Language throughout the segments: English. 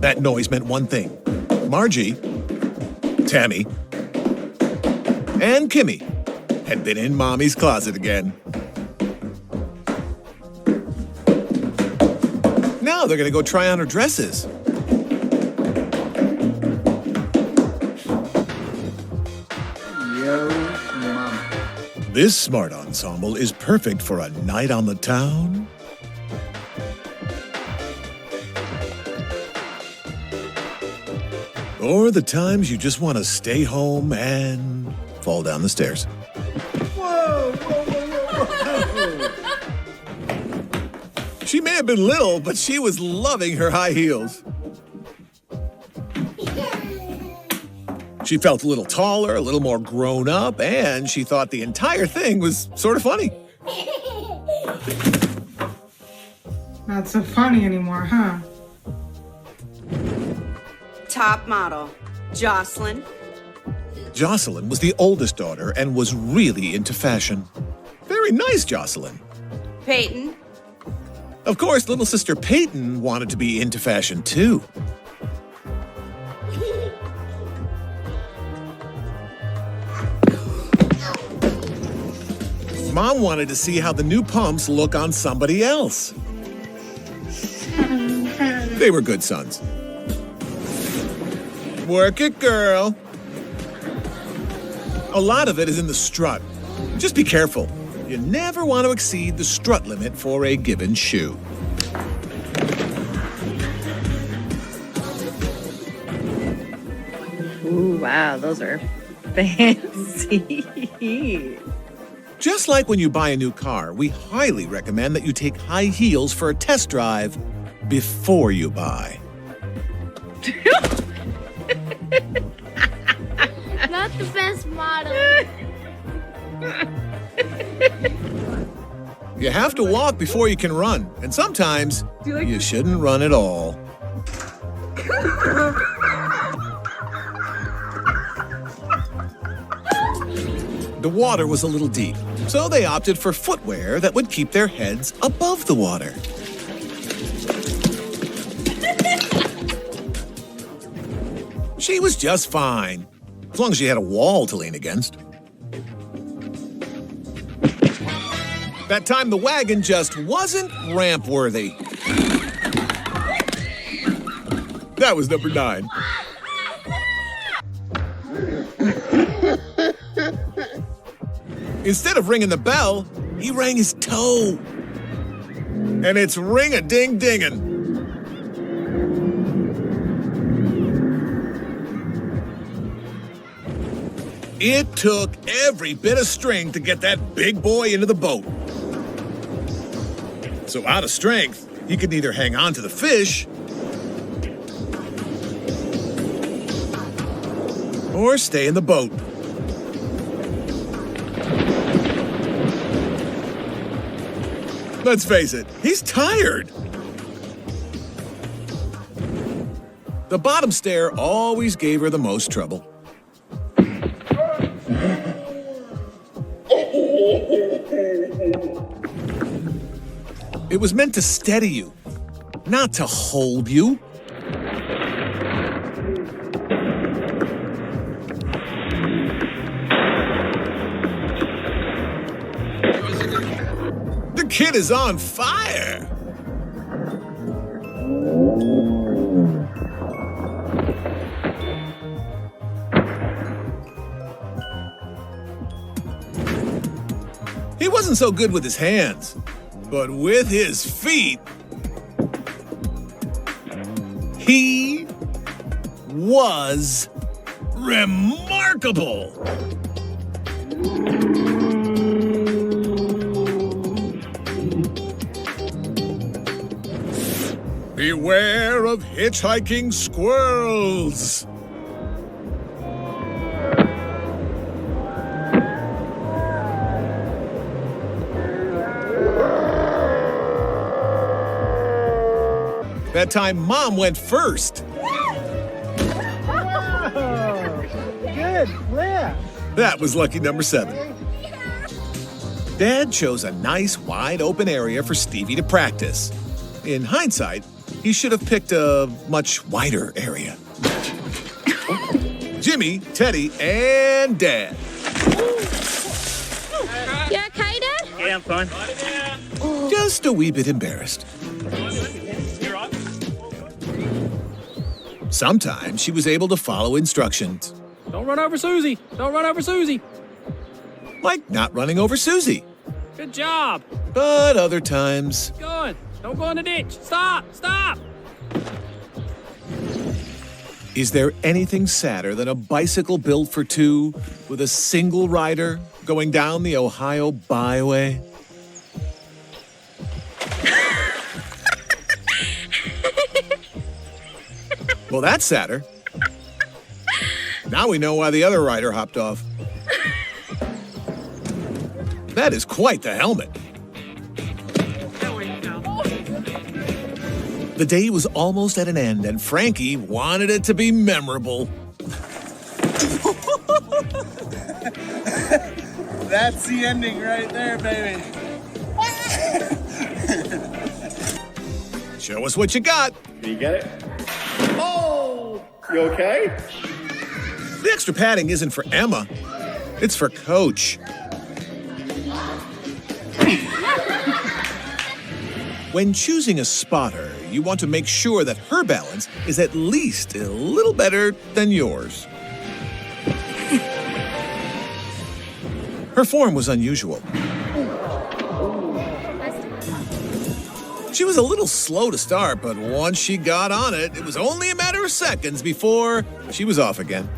That noise meant one thing. Margie, Tammy, and Kimmy had been in Mommy's closet again. Now they're going to go try on her dresses. Yo, Mom. This smart ensemble is perfect for a night on the town. Or the times you just want to stay home and fall down the stairs. Whoa, whoa, whoa, whoa, whoa. She may have been little, but she was loving her high heels. She felt a little taller, a little more grown up, and she thought the entire thing was sort of funny. Not so funny anymore, huh? Top model, Jocelyn. Jocelyn was the oldest daughter and was really into fashion. Very nice, Jocelyn. Peyton. Of course, little sister Peyton wanted to be into fashion too. Mom wanted to see how the new pumps look on somebody else. They were good sons. Work it, girl. A lot of it is in the strut. Just be careful. You never want to exceed the strut limit for a given shoe. Ooh, wow, those are fancy. Just like when you buy a new car, we highly recommend that you take high heels for a test drive before you buy. Not the best model. You have to walk before you can run, and sometimes you shouldn't run at all. The water was a little deep, so they opted for footwear that would keep their heads above the water. She was just fine, as long as she had a wall to lean against. That time the wagon just wasn't ramp-worthy. That was number 9. Instead of ringing the bell, he rang his toe. And it's ring-a-ding-dingin'. It took every bit of string to get that big boy into the boat. So out of strength, he could neither hang on to the fish or stay in the boat. Let's face it, he's tired. The bottom stair always gave her the most trouble. It was meant to steady you, not to hold you. The kid is on fire. He wasn't so good with his hands, but with his feet, he was remarkable. Beware of hitchhiking squirrels. That time, Mom went first. Whoa! Good flip. That was lucky number 7. Dad chose a nice, wide-open area for Stevie to practice. In hindsight, He should have picked a much wider area. Jimmy, Teddy, and Dad. You okay, Dad? Yeah, I'm fine. Just a wee bit embarrassed. Sometimes she was able to follow instructions, Don't run over Susie. Don't run over Susie. like not running over Susie. Good job. But other times, Keep going. Don't go in the ditch. Stop. Stop. is there anything sadder than a bicycle built for two with a single rider going down the Ohio byway? Well, that's sadder. Now we know why the other rider hopped off. That is quite the helmet. The day was almost at an end, and Frankie wanted it to be memorable. That's the ending right there, baby. Show us what you got. Can you get it? Oh! You okay? The extra padding isn't for Emma. It's for Coach. When choosing a spotter, you want to make sure that her balance is at least a little better than yours. Her form was unusual. She was a little slow to start, but once she got on it, it was only a matter of seconds before she was off again.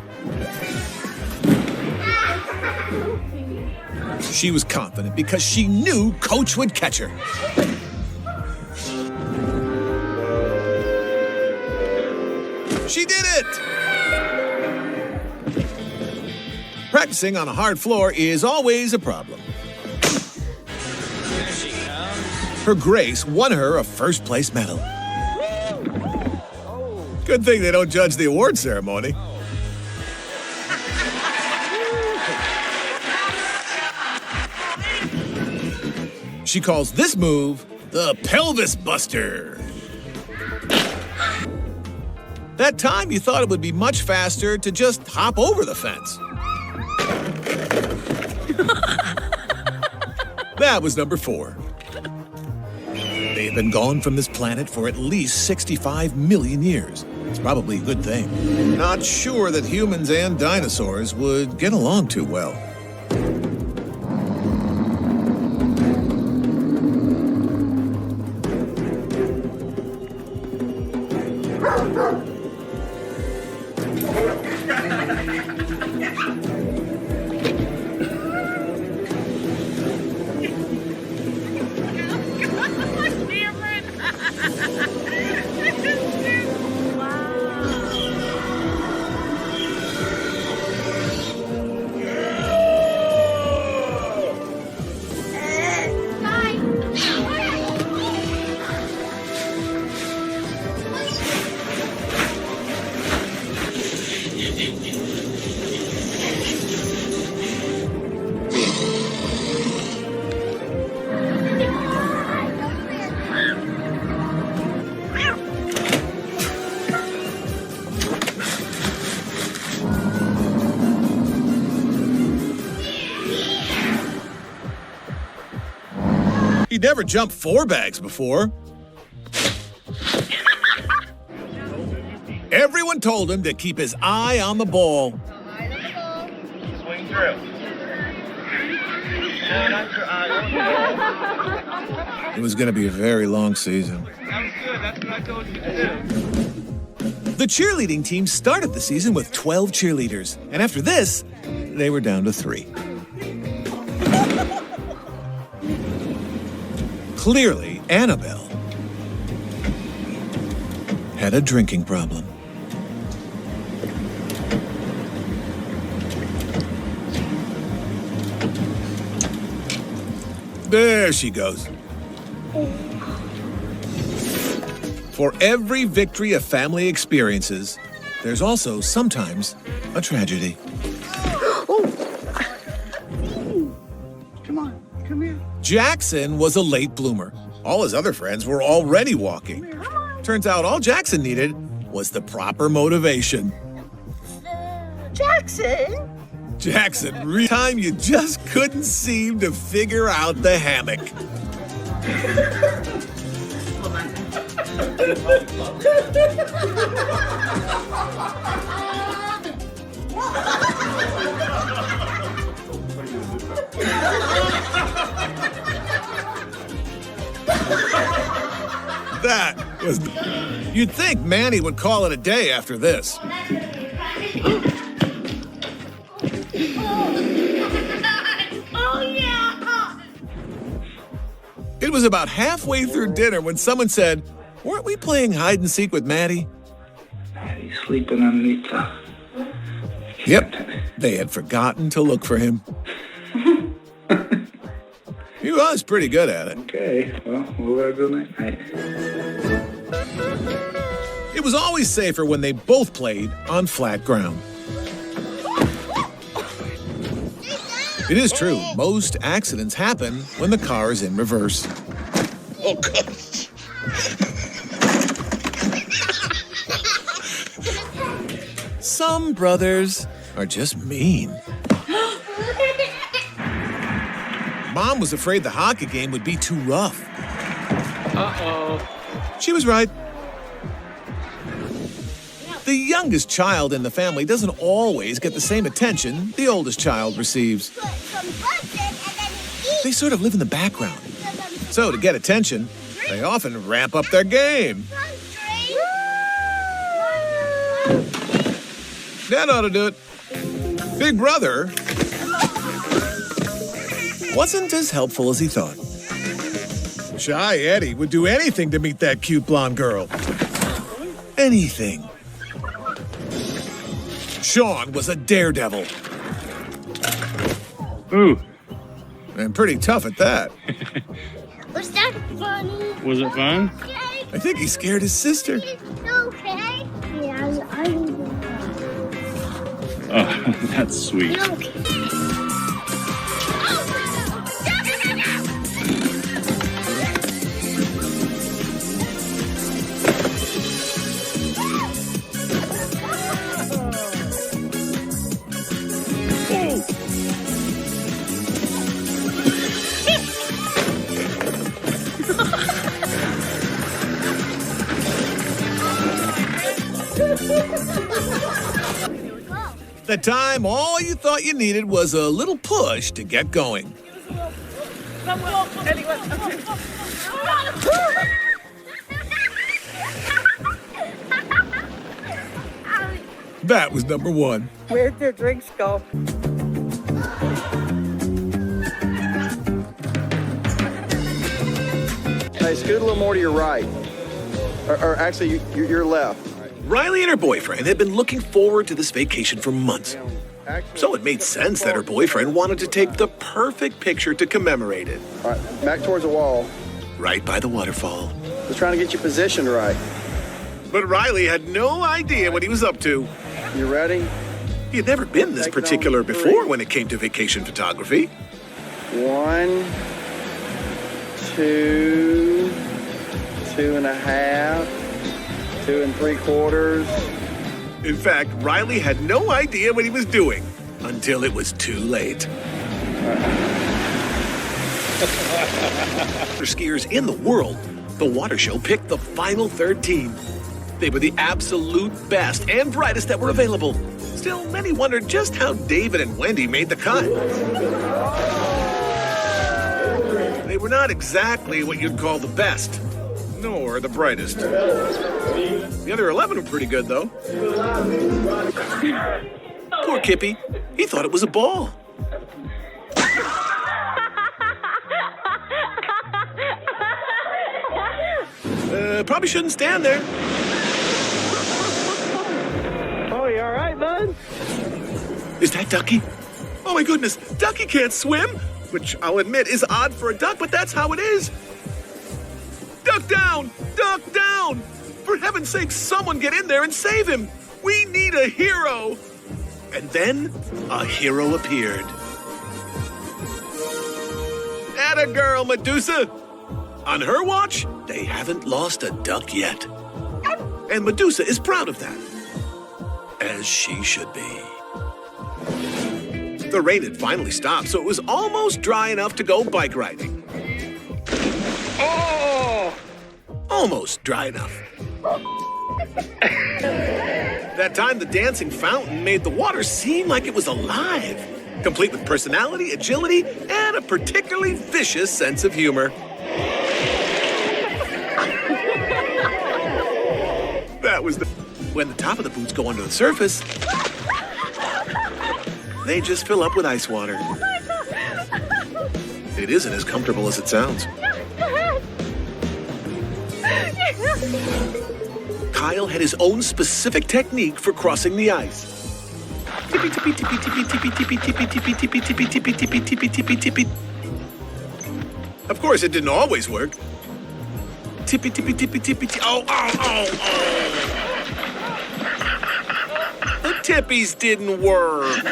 She was confident because she knew Coach would catch her. She did it! Practicing on a hard floor is always a problem. Her grace won her a first-place medal. Good thing they don't judge the award ceremony. She calls this move the pelvis buster. That time you thought it would be much faster to just hop over the fence. That was number 4. They've been gone from this planet for at least 65 million years. It's probably a good thing. Not sure that humans and dinosaurs would get along too well. He never jumped 4 bags before. Everyone told him to keep his eye on the ball. Swing through. It was going to be a very long season. That was good. That's what I told you to do. The cheerleading team started the season with 12 cheerleaders, and after this, they were down to 3. Clearly, Annabelle had a drinking problem. There she goes. For every victory a family experiences, there's also sometimes a tragedy. Come on, come here. Jackson was a late bloomer. All his other friends were already walking. Turns out all Jackson needed was the proper motivation. Jackson, time you just couldn't seem to figure out the hammock. That was... You'd think Manny would call it a day after this. It was about halfway through dinner when someone said, "Weren't we playing hide and seek with Maddie?" Maddie's sleeping underneath the... Yep, they had forgotten to look for him. He was pretty good at it. Okay, well, we'll go night-night. It was always safer when they both played on flat ground. It is true, most accidents happen when the car is in reverse. Oh, gosh. Some brothers are just mean. Mom was afraid the hockey game would be too rough. Uh-oh. She was right. The youngest child in the family doesn't always get the same attention the oldest child receives. They sort of live in the background. So to get attention, they often ramp up their game. That ought to do it. Big brother wasn't as helpful as he thought. Shy Eddie would do anything to meet that cute blonde girl. Anything. Sean was a daredevil. Ooh. And pretty tough at that. Was that funny? Was it fun? I think he scared his sister. Okay. Yeah, I'm Oh, that's sweet. okay. The time all you thought you needed was a little push to get going. That was number one. Where'd their drinks go? Hey, scoot a little more to your right. Or actually, your left. Riley and her boyfriend had been looking forward to this vacation for months. So it made sense that her boyfriend wanted to take the perfect picture to commemorate it. All right, back towards the wall. Right by the waterfall. Just trying to get you positioned right. But Riley had no idea what he was up to. You ready? He had never been this particular before when it came to vacation photography. 1, 2, 2.5, 2 3/4. In fact, Riley had no idea what he was doing until it was too late. For skiers in the world, the water show picked the final 13. They were the absolute best and brightest that were available. Still, many wondered just how David and Wendy made the cut. They were not exactly what you'd call the best, nor the brightest. The other 11 were pretty good, though. Poor Kippy. He thought it was a ball. Probably shouldn't stand there. Oh, you all right, bud? Is that Ducky? Oh my goodness, Ducky can't swim, which I'll admit is odd for a duck, but that's how it is. Duck down! Duck down! For heaven's sake, someone get in there and save him! We need a hero! And then, a hero appeared. Atta girl, Medusa! On her watch, they haven't lost a duck yet. And Medusa is proud of that. As she should be. The rain had finally stopped, so it was almost dry enough to go bike riding. Oh! Almost dry enough. That time, the dancing fountain made the water seem like it was alive, complete with personality, agility, and a particularly vicious sense of humor. That was when the top of the boots go under the surface, they just fill up with ice water. It isn't as comfortable as it sounds. Kyle had his own specific technique for crossing the ice. Tippy, tippy, tippy, tippy, tippy, tippy, tippy, tippy, tippy, tippy, tippy, tippy, tippy, tippy, tippy. Of course, it didn't always work. Tippy, tippy, tippy, tippy, tippy. Oh, oh, oh, oh. The tippies didn't work.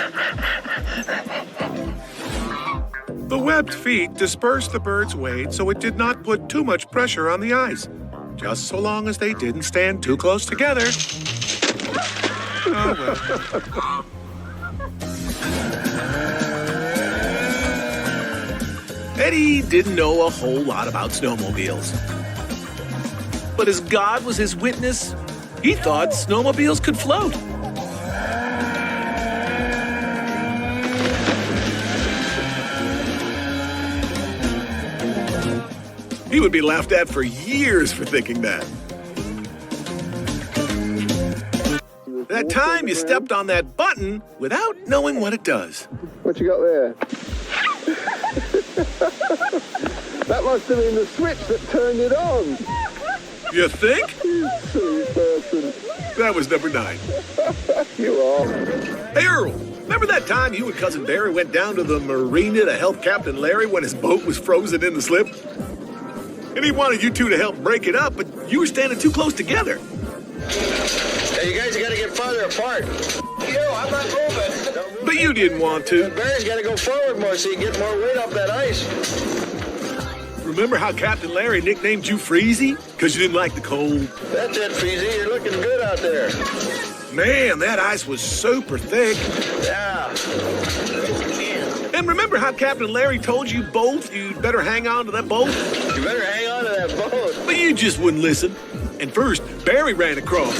The webbed feet dispersed the bird's weight so it did not put too much pressure on the ice. Just so long as they didn't stand too close together. Oh, well. Eddie didn't know a whole lot about snowmobiles. But as God was his witness, he thought snowmobiles could float. He would be laughed at for years for thinking that. That time you stepped on that button without knowing what it does. What you got there? That must have been the switch that turned it on. You think? You silly person. That was number 9. You are. Hey, Earl, remember that time you and Cousin Barry went down to the marina to help Captain Larry when his boat was frozen in the slip? And he wanted you two to help break it up, but you were standing too close together. Hey, you guys gotta get farther apart. Yo, I'm not moving. But you didn't want to. Barry's gotta go forward more so you get more weight off that ice. Remember how Captain Larry nicknamed you Freezy? Because you didn't like the cold? That's it, Freezy. You're looking good out there. Man, that ice was super thick. Yeah. And remember how Captain Larry told you both you'd better hang on to that boat? You better hang on to that boat. But you just wouldn't listen. And first, Barry ran across.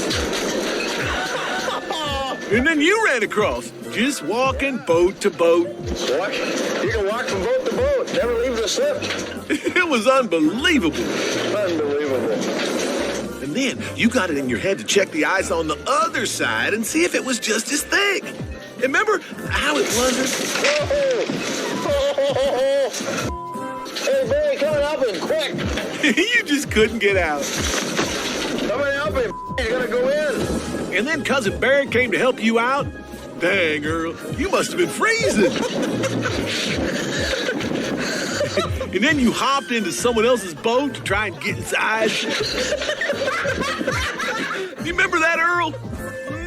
And then you ran across, just walking boat to boat. What? You can walk from boat to boat, never leave the slip. It was unbelievable. Unbelievable. And then you got it in your head to check the ice on the other side and see if it was just as thick. Remember how it wasn't? Hey, Barry, coming up and quick. You just couldn't get out. Coming up and he's gonna go in. And then Cousin Barry came to help you out. Dang, Earl, you must have been freezing. And then you hopped into someone else's boat to try and get inside. You remember that, Earl?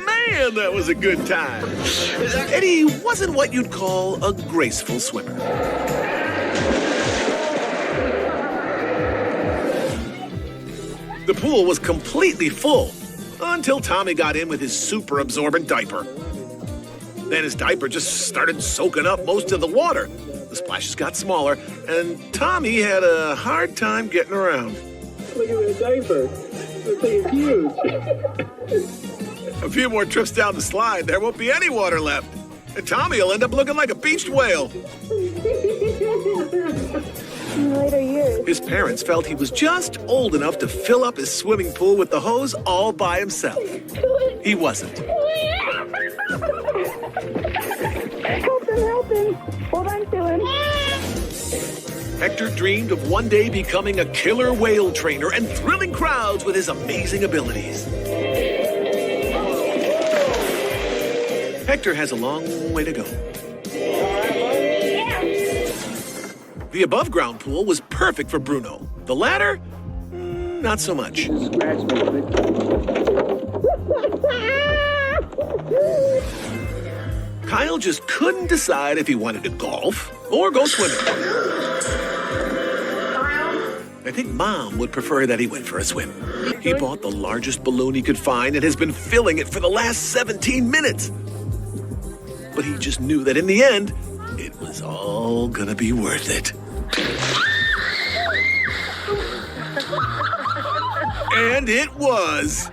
Man, that was a good time. Eddie wasn't what you'd call a graceful swimmer. The pool was completely full until Tommy got in with his super absorbent diaper. Then his diaper just started soaking up most of the water. The splashes got smaller, and Tommy had a hard time getting around. Look at the diaper. This thing is huge. A few more trips down the slide, there won't be any water left. And Tommy will end up looking like a beached whale. In later years. His parents felt he was just old enough to fill up his swimming pool with the hose all by himself. He wasn't. Help him. Hold on to him. Hector dreamed of one day becoming a killer whale trainer and thrilling crowds with his amazing abilities. Hector has a long way to go. The above-ground pool was perfect for Bruno. The latter, not so much. Kyle just couldn't decide if he wanted to golf or go swimming. I think Mom would prefer that he went for a swim. He bought the largest balloon he could find and has been filling it for the last 17 minutes. But he just knew that in the end, it was all gonna be worth it. And it was.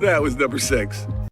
That was number 6.